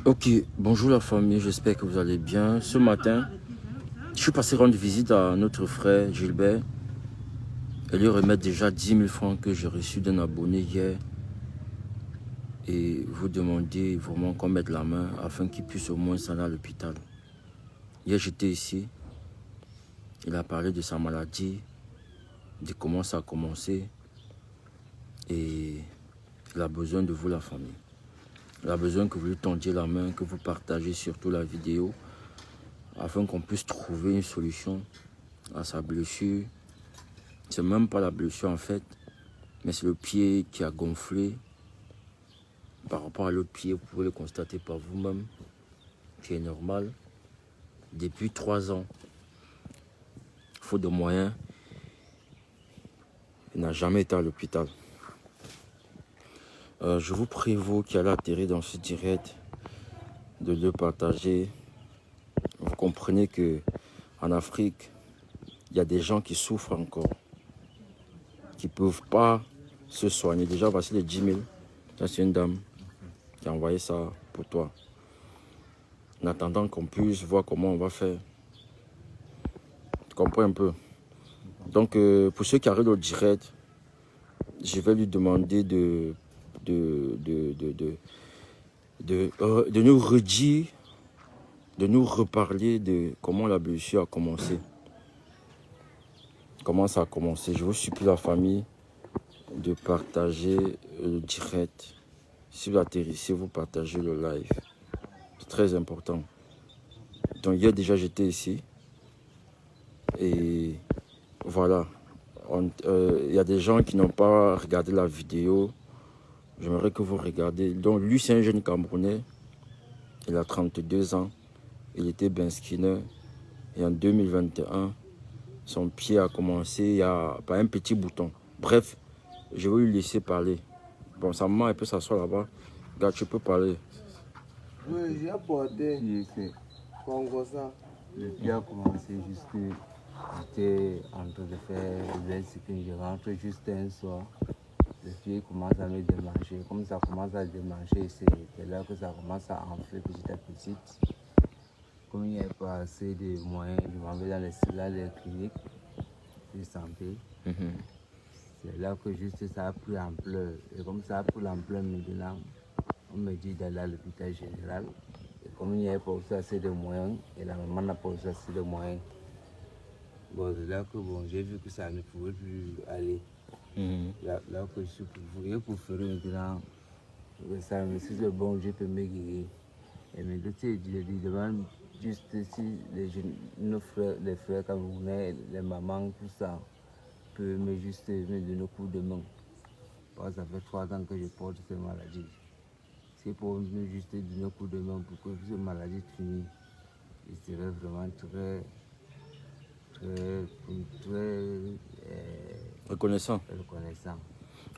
Ok, bonjour la famille, j'espère que vous allez bien. Ce matin, je suis passé rendre visite à notre frère Gilbert et lui remettre déjà 10 000 francs que j'ai reçus d'un abonné hier et vous demander vraiment qu'on mette la main afin qu'il puisse au moins s'en aller à l'hôpital. Hier, j'étais ici, il a parlé de sa maladie, de comment ça a commencé et il a besoin de vous la famille. Il a besoin que vous lui tendiez la main, que vous partagez surtout la vidéo afin qu'on puisse trouver une solution à sa blessure. C'est même pas la blessure en fait, mais c'est le pied qui a gonflé. Par rapport à l'autre pied, vous pouvez le constater par vous-même, qui est normal. Depuis 3 ans, faute de moyens, il n'a jamais été à l'hôpital. Je vous prie, vous qui allez atterrir dans ce direct, de le partager. Vous comprenez que en Afrique, il y a des gens qui souffrent encore, qui ne peuvent pas se soigner. Déjà, voici les 10 000. Ça, c'est une dame qui a envoyé ça pour toi. En attendant qu'on puisse voir comment on va faire. Tu comprends un peu? Donc, pour ceux qui arrivent au direct, je vais lui demander de nous redire, de nous reparler de comment la blessure a commencé. Comment ça a commencé. Je vous supplie la famille de partager le direct. Si vous atterrissez, vous partagez le live. C'est très important. Donc hier déjà j'étais ici. Et voilà. Il y a des gens qui n'ont pas regardé la vidéo. J'aimerais que vous regardiez. Donc lui c'est un jeune Camerounais. Il a 32 ans. Il était Ben Skinner. Et en 2021, son pied a commencé il y a par un petit bouton. Bref, je vais lui laisser parler. Bon, sa maman, elle peut s'asseoir là-bas. Regarde, tu peux parler. Oui, j'ai apporté. Comme ça. Le pied a commencé juste que j'étais en train de faire le que je rentre juste un soir. Le pied commence à me démanger. Comme ça commence à démanger, c'est là que ça commence à enfler petit à petit. Comme il n'y a pas assez de moyens, je m'en vais dans les cliniques de santé. C'est là que juste ça a pris ampleur. Et comme ça a pris l'ampleur maintenant, on me dit d'aller à l'hôpital général. Et comme il n'y a pas aussi assez de moyens, et la maman n'a pas aussi assez de moyens, bon, c'est là que bon, j'ai vu que ça ne pouvait plus aller. Là que je suis pour faire maintenant, ça me dit bon, je peux me guérir. Et maintenant, tu sais, je demande juste si les frères camerounais, les mamans, tout ça, peuvent me juste me donner un coup de main. Parce que ça fait 3 ans que je porte cette maladie. C'est pour me juste donner un coup de main pour que cette maladie finisse. Je serais vraiment très Reconnaissant. reconnaissant.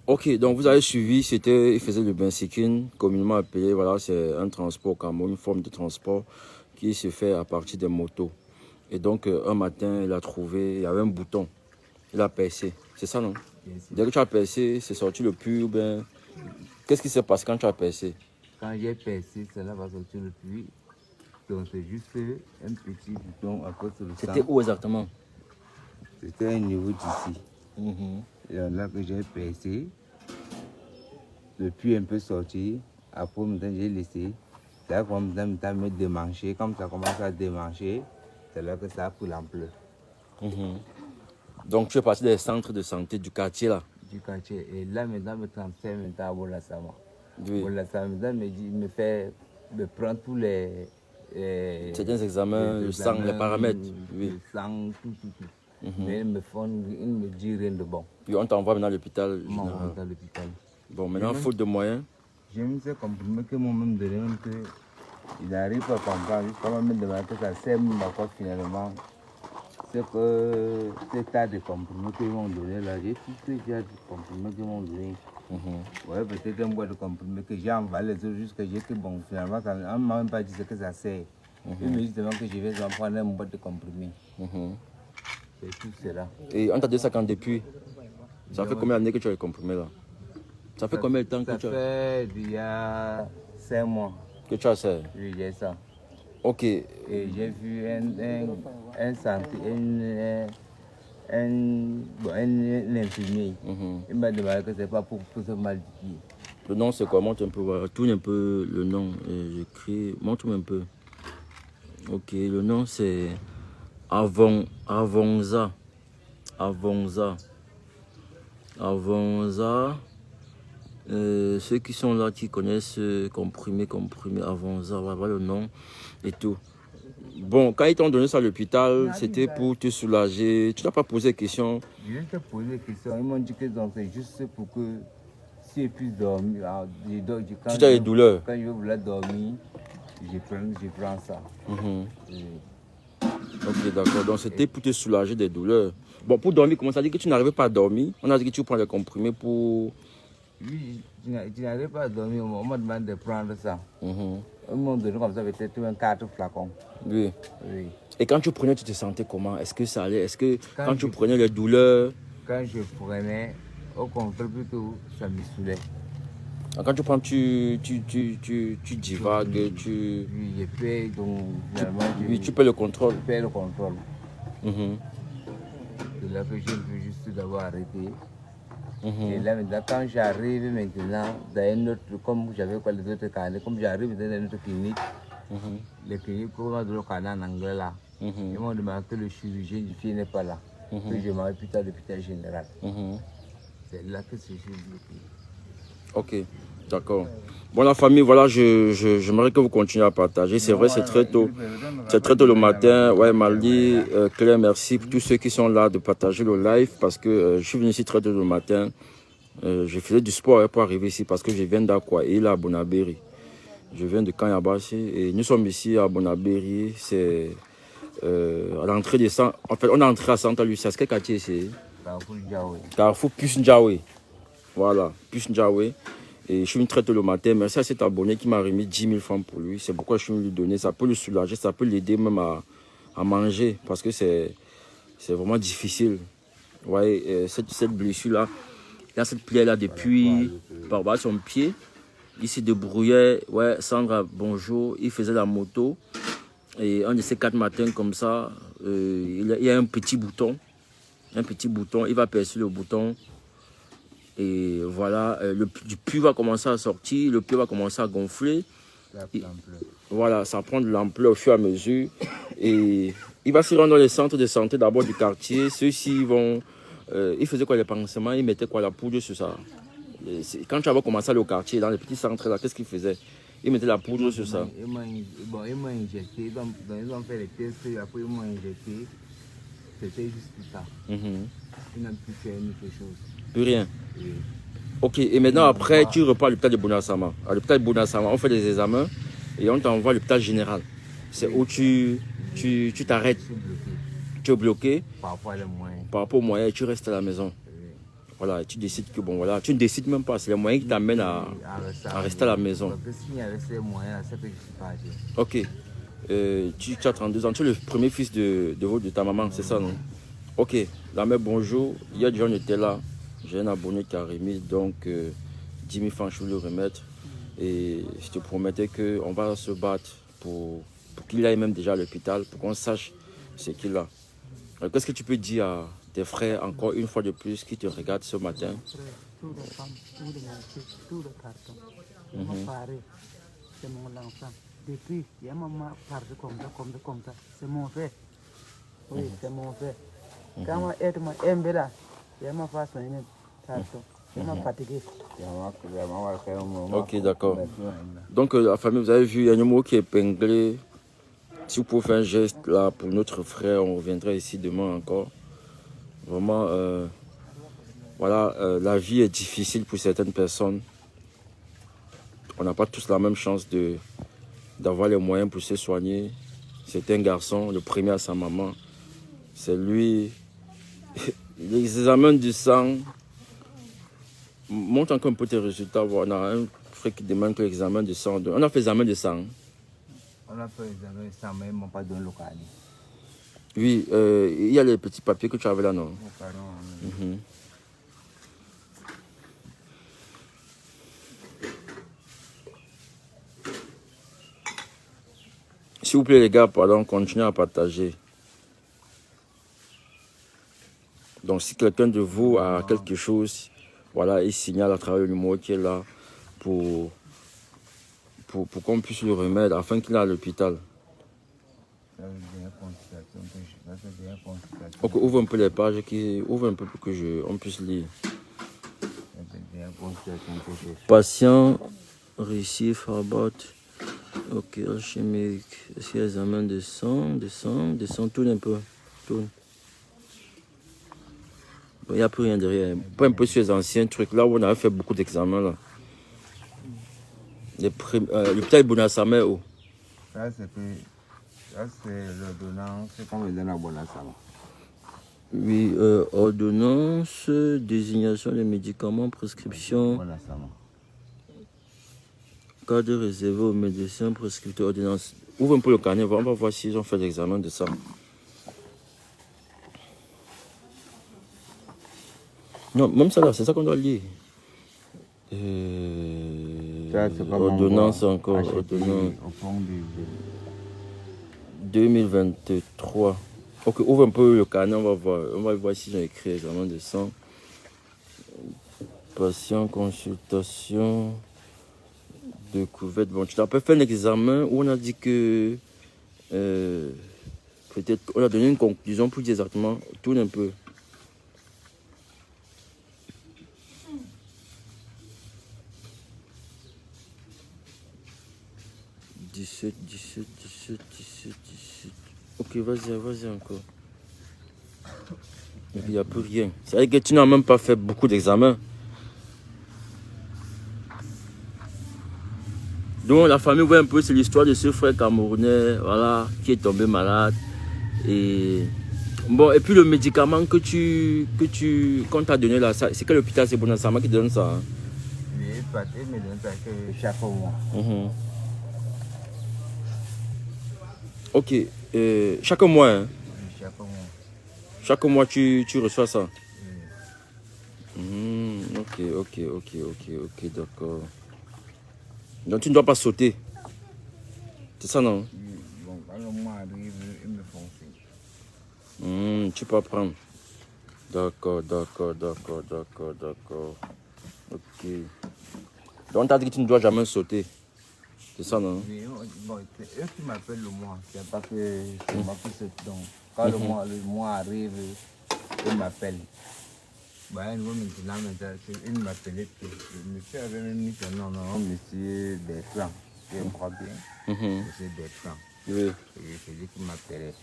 Ok, donc vous avez suivi, il faisait le bensikin, communément appelé, voilà, c'est un transport au Cameroun, une forme de transport qui se fait à partir des motos. Et donc, un matin, il a trouvé, il y avait un bouton, il a percé, c'est ça non? Dès que tu as percé, c'est sorti le puits ou bien... Qu'est-ce qui s'est passé quand tu as percé? Quand j'ai percé, cela va sortir le puits. Donc c'est juste un petit bouton à cause de le sang. C'était où exactement? C'était au niveau d'ici. Et là que j'ai percé, le puits un peu sorti. Après, j'ai laissé. Là, comme ça me démancher. Comme ça commence à démancher, c'est là que ça a pris l'ampleur. Donc tu es parti des centres de santé du quartier là? Du quartier. Et là, maintenant, me transfère maintenant à Bolassama. Oui. Bolassama, maintenant, me prend tous les certains examens, le sang, les paramètres. Oui. Le sang, tout. Mais ils me disent rien de bon. Puis on t'envoie maintenant à l'hôpital général. Bon, maintenant, faute de moyens. Je me suis comprimé que moi-même de même que il n'arrive pas à comprendre. Jusqu'à moi-même de que ça sert quoi finalement. C'est que ces tas de comprimés qu'ils m'ont donné là, j'ai tout ce qu'il y a de comprimés qu'ils m'ont donné. Ouais, peut-être un bois de comprimés que j'ai envalé les autres jusqu'à j'ai que bon, finalement, on ne m'a même pas dit ce que ça sert. Il me dit que je vais en prendre un bois de comprimés. C'est tout cela. Et on t'a dit ça quand depuis? Ça fait combien d'années que tu as les comprimés là? Ça fait combien de temps que tu as? Ça fait il y a 5 mois. que tu as ça. Oui, j'ai ça. Ok. Et j'ai vu un infirmier. Il m'a demandé que c'est pas pour ce mal du pied. Le nom c'est quoi? Montre un peu, voilà. Tourne un peu le nom. J'écris. Montre-moi un peu. Ok, le nom c'est Avonza. Avonza. Avonza. Ceux qui sont là, qui connaissent comprimé, Avonza, voilà le nom et tout. Bon, quand ils t'ont donné ça à l'hôpital, c'était pour te soulager. Tu n'as pas posé de questions? Je t'ai posé des questions. Ils m'ont dit que c'est juste pour que si je puisse dormir. Tu as des douleurs? Quand je voulais dormir, je prends ça. Oui. Ok, d'accord. Donc c'était pour te soulager des douleurs. Bon, pour dormir, comment ça dit que tu n'arrivais pas à dormir? On a dit que tu prends les comprimés pour... Oui, tu n'arrives pas à dormir. On m'a demandé de prendre ça. Ils m'ont donné comme ça peut-être 4 flacons. Oui. Oui. Et quand tu prenais, tu te sentais comment? Est-ce que ça allait? Est-ce que quand tu prenais les douleurs... Quand je prenais, au contraire plutôt, ça me saoulait. Quand tu prends, tu divagues, tu... Oui, je perds, donc finalement... Oui, tu perds le contrôle. Je perds le contrôle. C'est là que je veux juste d'avoir arrêté. Et là, maintenant, quand j'arrive maintenant dans un autre, comme j'avais quoi les autres carnets, comme j'arrive dans une autre clinique, les cliniques, comme on a le carnet en anglais là, ils m'ont demandé que le chirurgien du pied n'est pas là, que je m'arrête plus tard à l'hôpital général. C'est là que c'est bloqué. Ok, d'accord. Bon, la famille, voilà, j'aimerais que vous continuez à partager. C'est vrai, c'est très tôt. C'est très tôt le matin. Ouais, Marly, Claire, merci pour tous ceux qui sont là de partager le live parce que je suis venu ici très tôt le matin. Je faisais du sport pour arriver ici parce que je viens d'Akwaïla à Bonabéry. Je viens de Kanyabashi et nous sommes ici à Bonabéry. C'est à l'entrée des centres. En fait, on est entré à Santa Lucia. Quel quartier c'est? Carrefour Djaoué. Carrefour Puce Ndjaoué. Voilà, Puce Ndjaoué. Et je suis venu très tôt le matin. Merci à cet abonné qui m'a remis 10 000 francs pour lui. C'est pourquoi je suis venu lui donner. Ça peut le soulager, ça peut l'aider même à manger. Parce que c'est vraiment difficile. Ouais, cette blessure-là, il a cette plaie-là depuis par bas son pied. Il se débrouillait. Ouais, Sandra, bonjour. Il faisait la moto. Et un de ces 4 matins comme ça, il y a un petit bouton. Un petit bouton. Il va percer le bouton. Et voilà, du puits va commencer à sortir, le pied va commencer à gonfler. Voilà, ça prend de l'ampleur au fur et à mesure. Et il va se rendre dans les centres de santé d'abord du quartier. Ceux-ci vont... ils faisaient quoi les pansements, ils mettaient quoi la poudre sur ça. Quand tu avais commencé à aller au quartier, dans les petits centres là, qu'est-ce qu'ils faisaient? Ils mettaient la poudre sur ça. Ils m'ont injecté, ils ont fait les tests, après ils m'ont injecté. C'était juste ça. Ils n'ont plus fait quelque chose. Plus rien. Oui. Ok, et maintenant après, tu repars à l'hôpital de Bonassama. À l'hôpital de Bonassama, on fait des examens et on t'envoie à l'hôpital général. C'est où tu t'arrêtes. Tu es bloqué. Par rapport aux moyens. Par rapport aux moyens, tu restes à la maison. Oui. Voilà, et tu décides que bon, voilà, tu ne décides même pas. C'est les moyens qui t'amènent à rester à la maison. Parce que s'il y avait ces moyens, c'est que je suis parti. Ok. Tu as 32 ans. Tu es le premier fils de ta maman, c'est ça, non? Ok. La mère, bonjour. Hier, John était là. J'ai un abonné qui a remis, donc 10 000 francs, je vais le remettre. Et je te promettais qu'on va se battre pour qu'il aille même déjà à l'hôpital, pour qu'on sache ce qu'il a. Qu'est-ce que tu peux dire à tes frères, encore une fois de plus, qui te regardent ce matin? C'est mon enfant. Depuis, il y a maman parle comme ça. C'est mon frère. Oui, c'est mon frère. Quand on aide ma embella, il y a ma façon de fatigué. Ok, d'accord. Donc, la famille, vous avez vu, il y a un mot qui est épinglé. Si vous pouvez faire un geste là pour notre frère, on reviendra ici demain encore. Vraiment, voilà, la vie est difficile pour certaines personnes. On n'a pas tous la même chance d'avoir les moyens pour se soigner. C'est un garçon, le premier à sa maman. C'est lui. Les examens du sang. Montre encore un peu tes résultats. On a un frère qui demande que l'examen du sang. On a fait l'examen du sang. On a fait l'examen du sang, mais ils ne m'ont pas donné le cahier. Oui, il y a les petits papiers que tu avais là, non? s'il vous plaît, les gars, pardon, continuez à partager. Donc, si quelqu'un de vous a quelque chose, voilà, il signale à travers le numéro qui est là pour qu'on puisse le remettre afin qu'il aille à l'hôpital. Ok, ouvre un peu les pages, ouvre un peu pour que on puisse lire. Patient, récit, Farbat. Ok, chimique. Est-ce qu'il y a examen de sang, tourne un peu. Tourne. Il n'y a plus rien derrière. Pas un peu sur les anciens trucs là où on avait fait beaucoup d'examens là. L'hôpital Bonassama. Oh. Ça, c'est l'ordonnance qu'on me donne à Bonassama. Oui, ordonnance, désignation des médicaments, prescription. Bonassama. Cadre réservé aux médecins, prescripteurs, ordonnance. Ouvre un peu le carnet, on va voir s'ils ont fait l'examen de ça. Non, même ça là, c'est ça qu'on doit lire. Ordonnance encore, ordonnance. 2023. Ok, ouvre un peu le carnet, on va voir s'ils ont écrit examen de sang. Patient, consultation, découverte. Bon, tu n'as pas fait un examen où on a dit que peut-être on a donné une conclusion pour dire exactement. Tourne un peu. « 17. Ok, vas-y encore. Mais il n'y a plus rien. C'est vrai que tu n'as même pas fait beaucoup d'examens. Donc la famille voit un peu, c'est l'histoire de ce frère camerounais, voilà, qui est tombé malade. Et bon, et puis le médicament qu'on t'a donné là, c'est quel hôpital? C'est Bonassama qui donne ça. Hein? Oui, il me donne ça chaque mois. Ok, chaque mois, hein? Oui, chaque mois. Chaque mois tu reçois ça? Oui. Ok, d'accord. Donc tu ne dois pas sauter. C'est ça, non? Bon, quand le mois arrive, il me font signe. Tu peux apprendre. D'accord. Ok. Donc tu as dit que tu ne dois jamais sauter. C'est ça, non? Oui, bon, c'est eux qui m'appellent le mois. C'est pas que c'est moi qui saute. Donc, quand le mois arrive, ils m'appellent. Bah, nous, maintenant, ils m'appellent. Le monsieur avait même mis son nom, non, monsieur Bertrand. Je crois bien. Monsieur Bertrand. Oui. C'est lui qui m'appelait.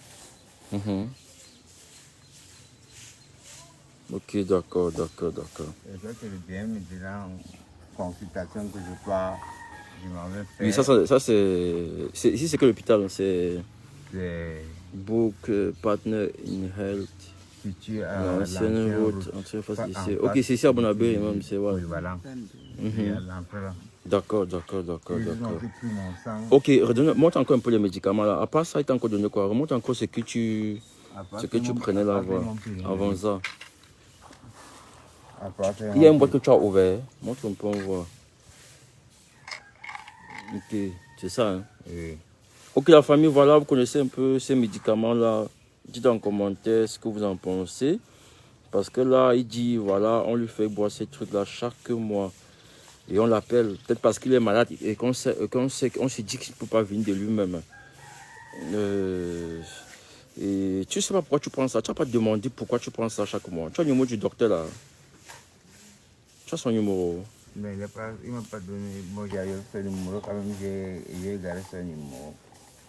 Ok, d'accord. Et ça, c'est le bien maintenant consultation que je pars. Je m'en vais faire. Oui, ça c'est... Ici, c'est que l'hôpital, c'est... Book Partner in Health. Situé à l'ancienne route, entre face ici. Ok, c'est ici à Bonabé, même, c'est vrai. Oui, voilà. D'accord. Ok, remonte encore un peu les médicaments là. À part ça, il t'a encore donné quoi? Remonte encore ce que tu prenais là avant ça. Il y a une boîte que tu as ouverte. Montre un peu, on voit. Ok, c'est ça. Hein? Oui. Ok, la famille, voilà, vous connaissez un peu ces médicaments-là. Dites en commentaire ce que vous en pensez. Parce que là, il dit, voilà, on lui fait boire ces trucs-là chaque mois. Et on l'appelle, peut-être parce qu'il est malade et qu'on se dit qu'il ne peut pas venir de lui-même. Et tu ne sais pas pourquoi tu prends ça. Tu n'as pas demandé pourquoi tu prends ça chaque mois. Tu as le numéro du docteur là. Tu as son numéro. Mais il ne m'a pas donné. Bon, j'ai ce numéro quand même. J'ai gardé ce numéro.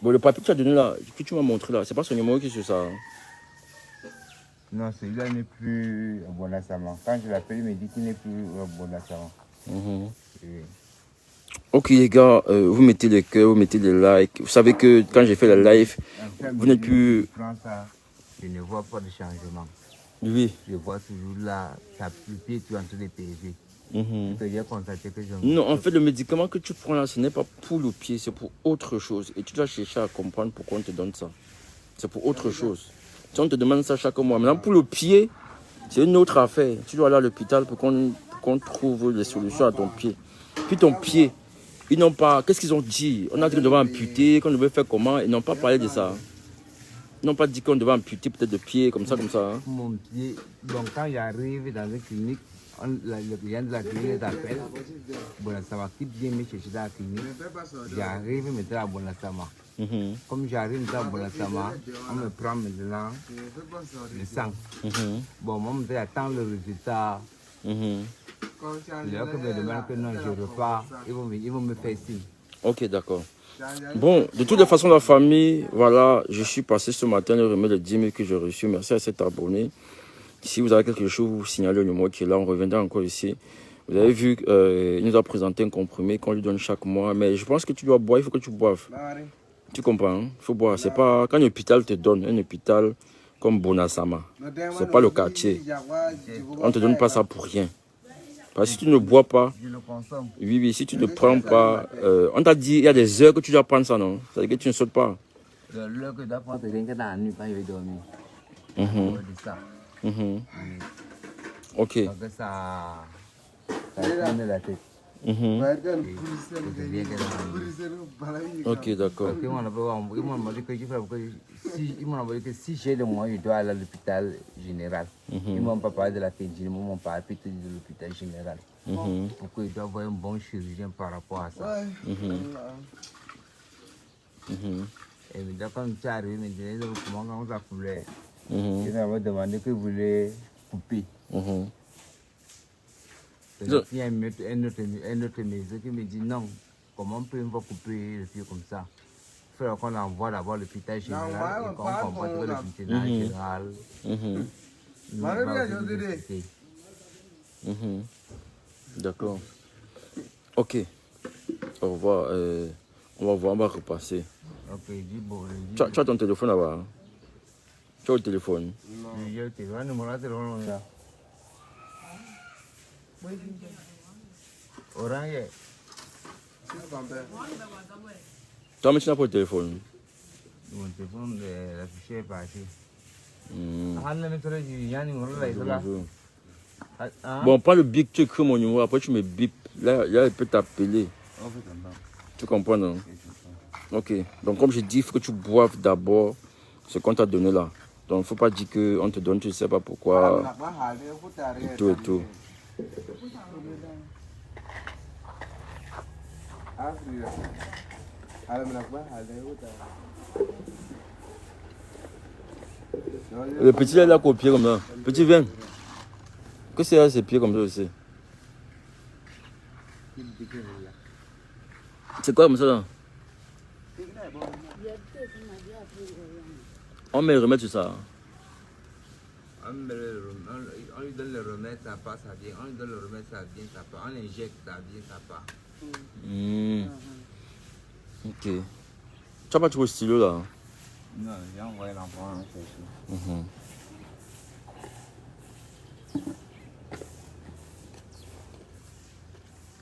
Bon, le papier que tu as donné là, que tu m'as montré là, c'est pas son numéro qui est sur ça. Hein? Non, celui-là n'est plus à Bonassama. Quand je l'appelle, il me dit qu'il n'est plus à Bonassama. Oui. Ok les gars, vous mettez les cœurs, vous mettez les likes. Vous savez que quand j'ai fait le live, vous n'êtes plus... Je ne vois pas de changement. Oui. Je vois toujours là, ça pupille tout entre les PV. J'ai constaté que non, en fait, le médicament que tu prends là, ce n'est pas pour le pied, c'est pour autre chose. Et tu dois chercher à comprendre pourquoi on te donne ça. C'est pour autre chose. Si on te demande ça chaque mois. Maintenant, pour le pied, c'est une autre affaire. Tu dois aller à l'hôpital pour qu'on trouve les solutions à ton pied. Puis ton pied, Ils n'ont pas... Qu'est-ce qu'ils ont dit? On a dit qu'on devait amputer, qu'on devait faire comment? Ils n'ont pas parlé de ça. Ils n'ont pas dit qu'on devait amputer peut-être de pied, comme ça, comme ça. Hein? Mon pied, donc quand j'arrive dans une clinique, le client de la clinique t'appelle. Bonasama, qui vient me chercher dans la clinique. J'arrive maintenant à Bonasama. Comme j'arrive maintenant à Bonasama, on me prend maintenant le sang. Bon, moi, j'attends le résultat. Là que me demande que non, je repars, ils vont me faire signe. Ok, d'accord. Bon, de toutes les façons, la famille, voilà, je suis passé ce matin le remettre les 10 000 que j'ai reçus. Merci à cet abonné. Si vous avez quelque chose, vous signalez le numéro qui est là, on reviendra encore ici. Vous avez vu, il nous a présenté un comprimé qu'on lui donne chaque mois. Mais je pense que tu dois boire, il faut que tu boives. Tu comprends, hein? Il faut boire. C'est pas quand un hôpital te donne, un hôpital comme Bonasama, c'est pas le quartier. On ne te donne pas ça pour rien. Parce que si tu ne bois pas, Je le consomme. oui, si tu ne prends pas, on t'a dit il y a des heures que tu dois prendre ça, non? C'est-à-dire que tu ne sautes pas. L'heure que je dois prendre, c'est rien que dans la nuit quand je vais dormir. C'est ça. Ok. Donc ça tourne la tête. Ok, d'accord. Ils m'ont envoyé que si j'ai le moyen, je dois aller à l'hôpital général. Ils ne m'ont pas parlé de la pédiatrie, ils m'ont parlé plutôt de l'hôpital général. Pourquoi ils doivent avoir un bon chirurgien par rapport à ça. Et maintenant, quand je suis arrivé, maintenant, comment ça coulait. Ils m'ont demandé que vous voulez couper. Il y a un autre maison qui me dit non, comment on peut couper le pied comme ça? Il faut qu'on envoie d'abord l'hôpital général et qu'on comprenne que l'hôpital général. D'accord. Ok. Au revoir. On va voir, on va repasser. Ok, dis bon. Tu as ton téléphone là-bas? Hein? Tu as le téléphone? J'ai le téléphone, là. Orange. Toi, mais tu n'as pas le téléphone? Mon téléphone, la fichier est partie. Bon, prends le bip, tu écris mon numéro, après tu me bip. Là, il peut t'appeler. Tu comprends, non? Ok. Donc, comme je dis, il faut que tu boives d'abord ce qu'on t'a donné là. Donc, il ne faut pas dire qu'on te donne, tu ne sais pas pourquoi. Et tout et tout. Le petit là, il a copié comme ça. Petit, viens. Que c'est ces pieds comme ça aussi? C'est quoi comme ça là? On met le remède sur ça. On lui donne le remède, ça passe, ça vient. On lui donne le remède, ça vient, ça part. On injecte, ça vient, ça part. Ok. Tu n'as pas trouvé le stylo là? Non, j'ai envoyé l'enfant chercher.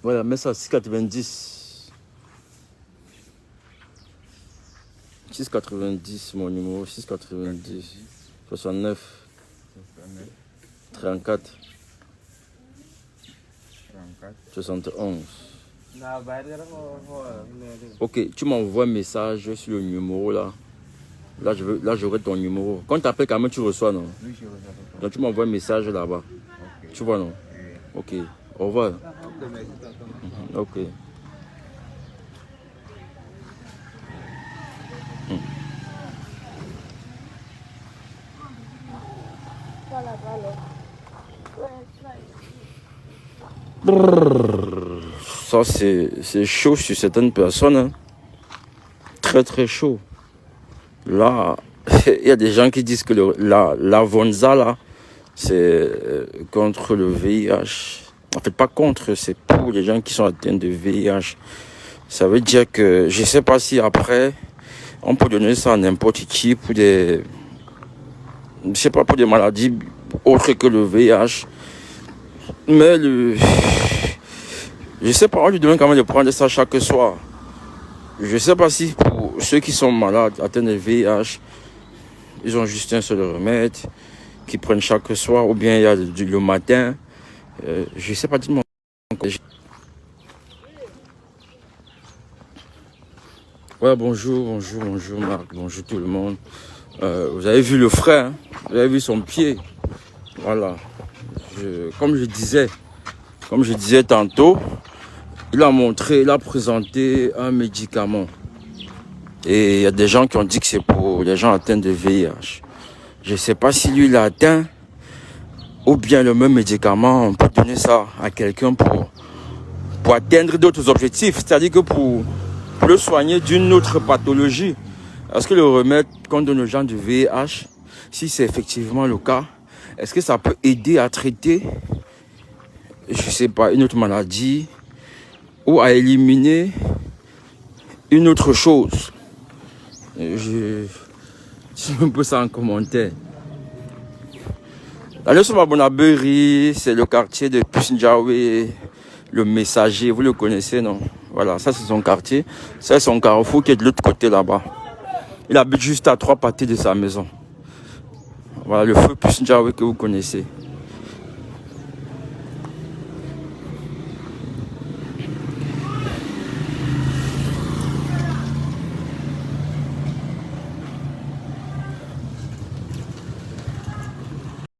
Voilà, mets ça 6,90. 6,90 mon numéro, 6,90. 69. 34. 71. Ok, tu m'envoies un message sur le numéro là. Là, j'aurai ton numéro. Quand tu appelles quand même, tu reçois, non? Oui, je reçois. Donc, tu m'envoies un message là-bas. Okay. Tu vois, non? Ok. Au revoir. Ok. Ça, c'est chaud sur certaines personnes. Hein. Très, très chaud. Là, il y a des gens qui disent que la Vonza, là, c'est contre le VIH. En fait, pas contre, c'est pour les gens qui sont atteints de VIH. Ça veut dire que, je ne sais pas si après, on peut donner ça à n'importe qui pour des... Je sais pas, pour des maladies autres que le VIH. Mais je sais pas, on lui demande quand même de prendre ça chaque soir. Je sais pas si pour ceux qui sont malades, atteints de VIH, ils ont juste un seul remède qu'ils prennent chaque soir, ou bien il y a le matin. Je sais pas, dis-moi. Ouais, bonjour Marc, bonjour tout le monde. Vous avez vu le frère, hein? Vous avez vu son pied. Voilà. Comme je disais tantôt, il a présenté un médicament. Et il y a des gens qui ont dit que c'est pour les gens atteints de VIH. Je ne sais pas si lui l'a atteint ou bien le même médicament, on peut donner ça à quelqu'un pour atteindre d'autres objectifs. C'est-à-dire que pour le soigner d'une autre pathologie. Est-ce que le remède qu'on donne aux gens du VIH, si c'est effectivement le cas, est-ce que ça peut aider à traiter, je ne sais pas, une autre maladie ou à éliminer une autre chose? Je un peu ça en commentaire. La leçon Babonaberi, c'est le quartier de Pusinjawe, le Messager, vous le connaissez, non? Voilà, ça c'est son quartier. Ça c'est son carrefour qui est de l'autre côté là-bas. Il habite juste à 3 pâtés de sa maison. Voilà, le feu Pusinjawe que vous connaissez.